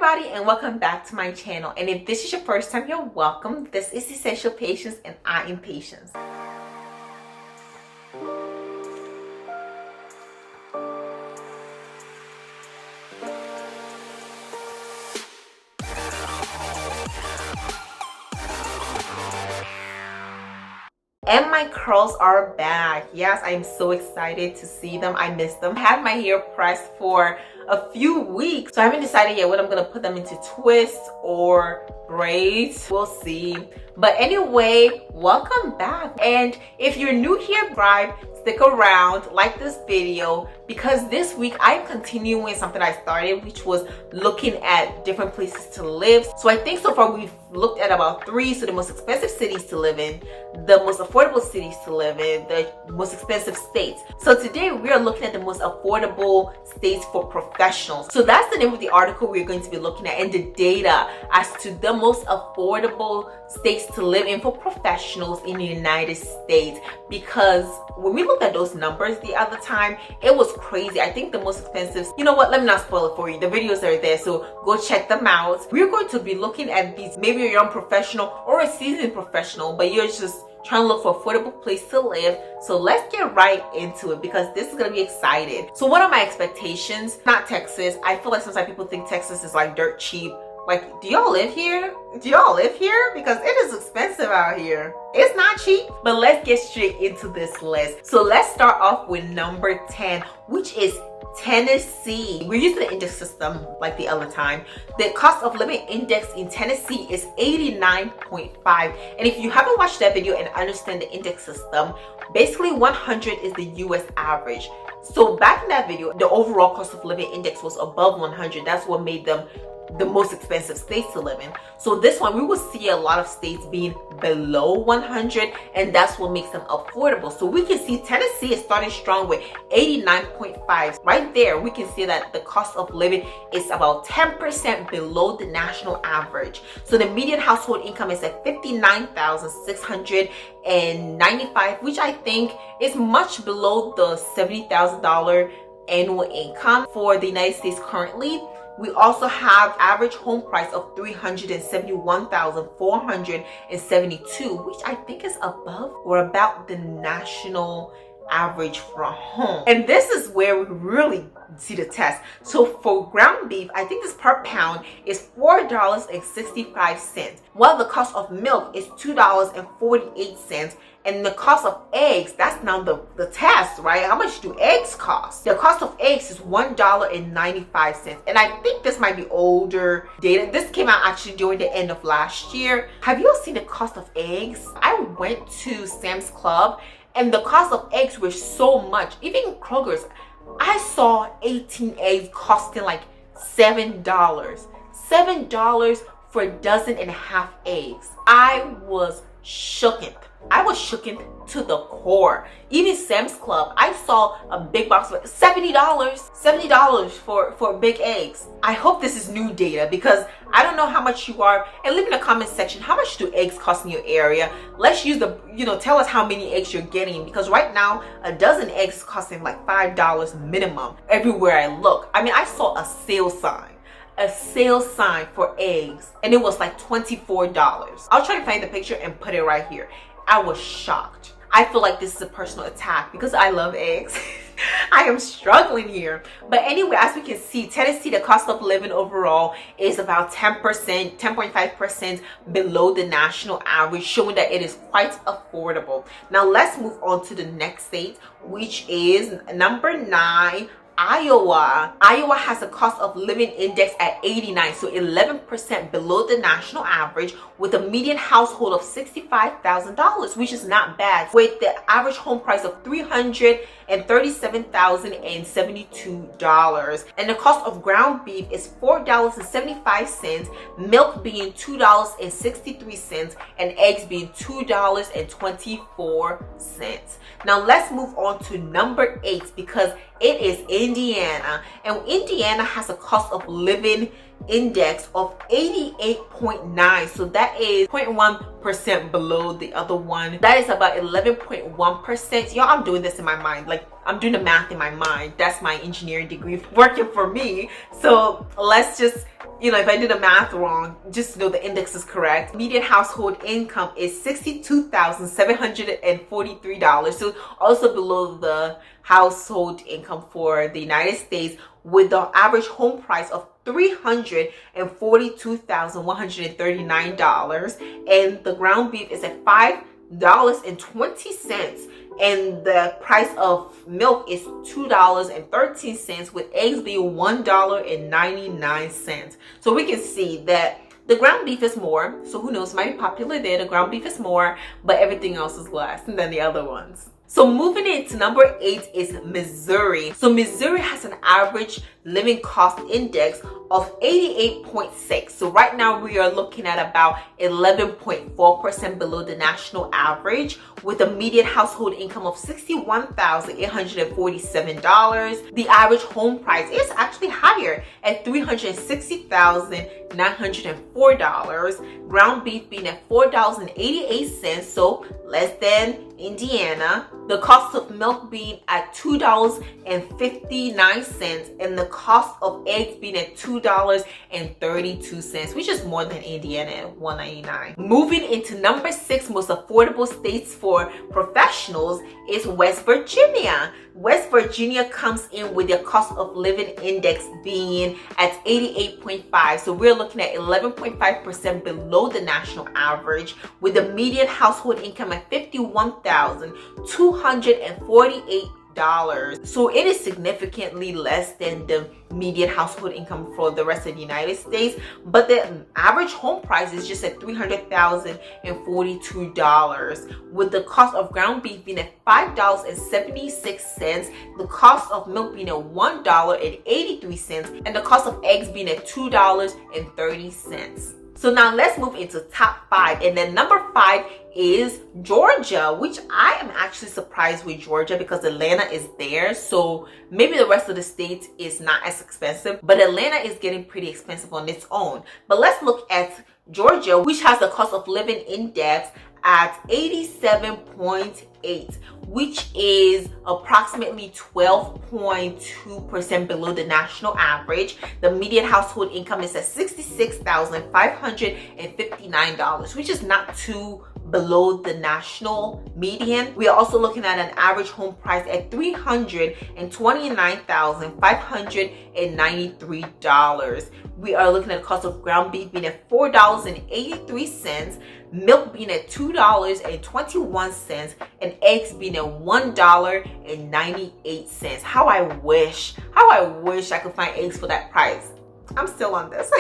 everybody, and welcome back to my channel. And if this is your first time, you're welcome. This is Essential Patience and I am Patience. And my curls are back. Yes, I'm so excited to see them. I miss them. I had my hair pressed for a few weeks, so I haven't decided yet whether I'm gonna put them into twists or braids. We'll see. But anyway, welcome back. And if you're new here, subscribe, stick around, like this video, because this week I'm continuing something I started, which was looking at different places to live. So I think so far we've looked at about 3. So the most expensive cities to live in, the most affordable cities to live in, the most expensive states. So today we are looking at the most affordable states for professionals. So that's the name of the article we're going to be looking at, and the data as to the most affordable states to live in for professionals in the United States. Because when we looked at those numbers the other time, it was crazy. I think the most expensive, you know what, let me not spoil it for you. The videos are there, so go check them out. We're going to be looking at these. Maybe you're a young professional or a seasoned professional, but you're just trying to look for an affordable place to live. So let's get right into it, because this is gonna be exciting. So what are my expectations? Not Texas. I feel like sometimes people think Texas is like dirt cheap. Like, do y'all live here? Do y'all live here? Because it is expensive out here. It's not cheap. But let's get straight into this list. So let's start off with number 10, which is Tennessee. We're using the index system like the other time. The cost of living index in Tennessee is 89.5. And if you haven't watched that video and understand the index system, basically 100 is the US average. So back in that video, the overall cost of living index was above 100. That's what made them the most expensive states to live in. So this one, we will see a lot of states being below 100, and that's what makes them affordable. So we can see Tennessee is starting strong with 89.5. Right there, we can see that the cost of living is about 10% below the national average. So the median household income is at $59,695, which I think is much below the $70,000 annual income for the United States currently. We also have average home price of $371,472, which I think is above or about the national average for a home. And this is where we really see the test. So for ground beef, I think this per pound is $4.65, while the cost of milk is $2.48. And the cost of eggs, that's now the test, right? How much do eggs cost? The cost of eggs is $1.95. And I think this might be older data. This came out actually during the end of last year. Have you all seen the cost of eggs? I went to Sam's Club and the cost of eggs were so much. Even Kroger's, I saw 18 eggs costing like $7. $7 for a dozen and a half eggs. I was shooken. I was shooken to the core. Even Sam's Club, I saw a big box for $70 for big eggs. I hope this is new data, because I don't know how much you are. And leave in the comment section, how much do eggs cost in your area? Let's use the, tell us how many eggs you're getting, because right now a dozen eggs is costing like $5 minimum everywhere I look. I mean, I saw a sale sign for eggs, and it was like $24. I'll try to find the picture and put it right here. I was shocked. I feel like this is a personal attack because I love eggs. I am struggling here. But anyway, as we can see, Tennessee, the cost of living overall is about 10%, 10.5% below the national average, showing that it is quite affordable. Now let's move on to the next state, which is number 9, Iowa. Iowa has a cost of living index at 89, so 11% below the national average, with a median household of $65,000, which is not bad, with the average home price of $337,072. And the cost of ground beef is $4.75, milk being $2.63, and eggs being $2.24. Now let's move on to number 8, because it is Indiana. And Indiana has a cost of living index of 88.9. So that is 0.1% below the other one. That is about 11.1%. Y'all, I'm doing this in my mind. Like, I'm doing the math in my mind. That's my engineering degree working for me. So let's just, if I did the math wrong, just know the index is correct. Median household income is $62,743. So also below the household income for the United States, with the average home price of $342,139, and the ground beef is at $5.20, and the price of milk is $2.13, with eggs being $1.99. So we can see that the ground beef is more, so who knows, might be popular there. The ground beef is more, but everything else is less than the other ones. So moving into number 8 is Missouri. So Missouri has an average living cost index of 88.6. So right now we are looking at about 11.4% below the national average, with a median household income of $61,847. The average home price is actually higher at $360,904. Ground beef being at $4.88, so less than Indiana. The cost of milk being at $2.59, and the cost of eggs being at $2.32, which is more than Indiana at $1.99. Moving into number 6 most affordable states for professionals is West Virginia. West Virginia comes in with their cost of living index being at 88.5. So we're looking at 11.5% below the national average, with the median household income at $51,248. So it is significantly less than the median household income for the rest of the United States, but the average home price is just at $300,042, with the cost of ground beef being at $5.76, the cost of milk being at $1.83, and the cost of eggs being at $2.30. So now let's move into top 5, and then number 5 is Georgia, which I am actually surprised with Georgia because Atlanta is there. So maybe the rest of the states is not as expensive, but Atlanta is getting pretty expensive on its own. But let's look at Georgia, which has the cost of living index at 87.8, which is approximately 12.2% below the national average. The median household income is at $66,559, which is not too below the national median. We are also looking at an average home price at $329,593. We are looking at the cost of ground beef being at $4.83, milk being at $2.21, and eggs being at $1.98. How I wish I could find eggs for that price. I'm still on this.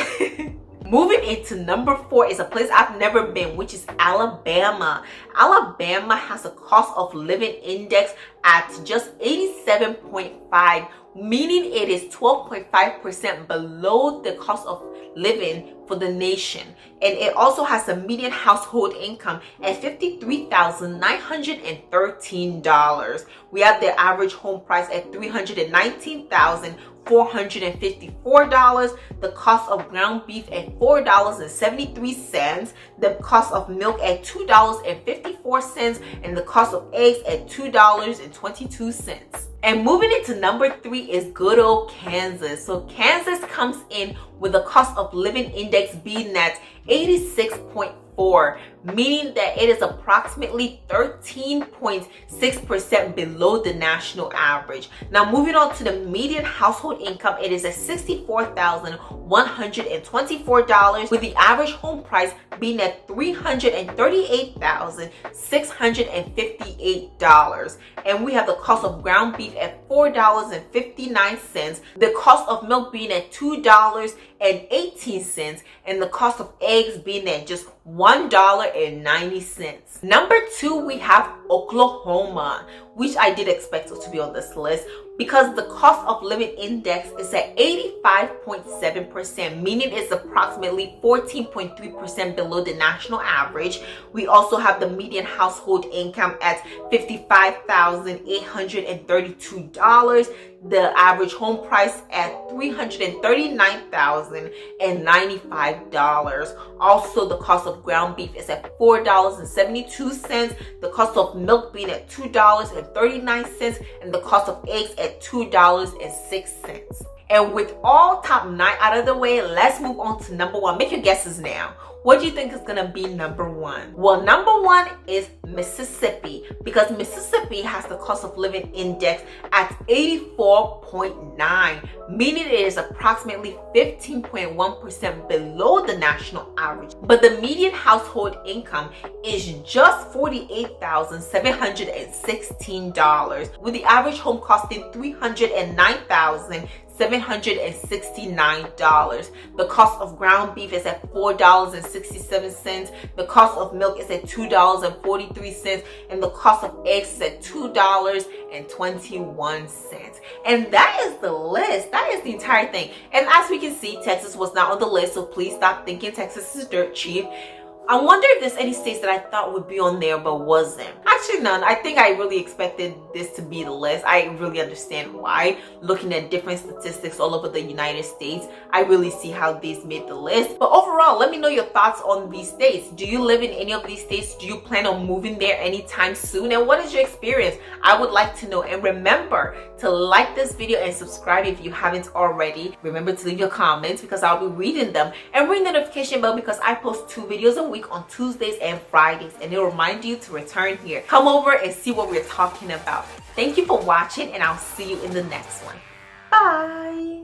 Moving into number 4 is a place I've never been, which is Alabama. Alabama has a cost of living index at just 87.5, meaning it is 12.5% below the cost of living for the nation. And it also has a median household income at $53,913. We have the average home price at $319,454, the cost of ground beef at $4.73, the cost of milk at $2.54, and the cost of eggs at $2.22. And moving into number 3 is good old Kansas. So Kansas comes in with a cost of living index being at 86.4, meaning that it is approximately 13.6% below the national average. Now moving on to the median household income, it is at $64,124, with the average home price being at $338,658. And we have the cost of ground beef at $4.59, the cost of milk being at $2.18, and the cost of eggs being at just $1.90. Number 2, we have Oklahoma, which I did expect to be on this list because the cost of living index is at 85.7%, meaning it's approximately 14.3% below the national average. We also have the median household income at $55,832. the average home price at $339,095. Also, the cost of ground beef is at $4.72, the cost of milk being at $2.39, and the cost of eggs at $2.06. And with all top 9 out of the way, let's move on to number 1. Make your guesses now. What do you think is gonna be number 1? Well, number 1 is Mississippi, because Mississippi has the cost of living index at 84.9, meaning it is approximately 15.1% below the national average. But the median household income is just $48,716, with the average home costing $309,769. The cost of ground beef is at $4.67. The cost of milk is at $2.43, and the cost of eggs is at $2.21. And that is the list. That is the entire thing. And as we can see, Texas was not on the list, so please stop thinking Texas is dirt cheap. I wonder if there's any states that I thought would be on there but wasn't. Actually, none. I think I really expected this to be the list. I really understand why. Looking at different statistics all over the United States, I really see how these made the list. But overall, let me know your thoughts on these states. Do you live in any of these states? Do you plan on moving there anytime soon? And what is your experience? I would like to know. And remember to like this video and subscribe if you haven't already. Remember to leave your comments because I'll be reading them. And ring the notification bell because I post 2 videos a week on Tuesdays and Fridays, and it'll remind you to return here. Come over and see what we're talking about. Thank you for watching, and I'll see you in the next one. Bye.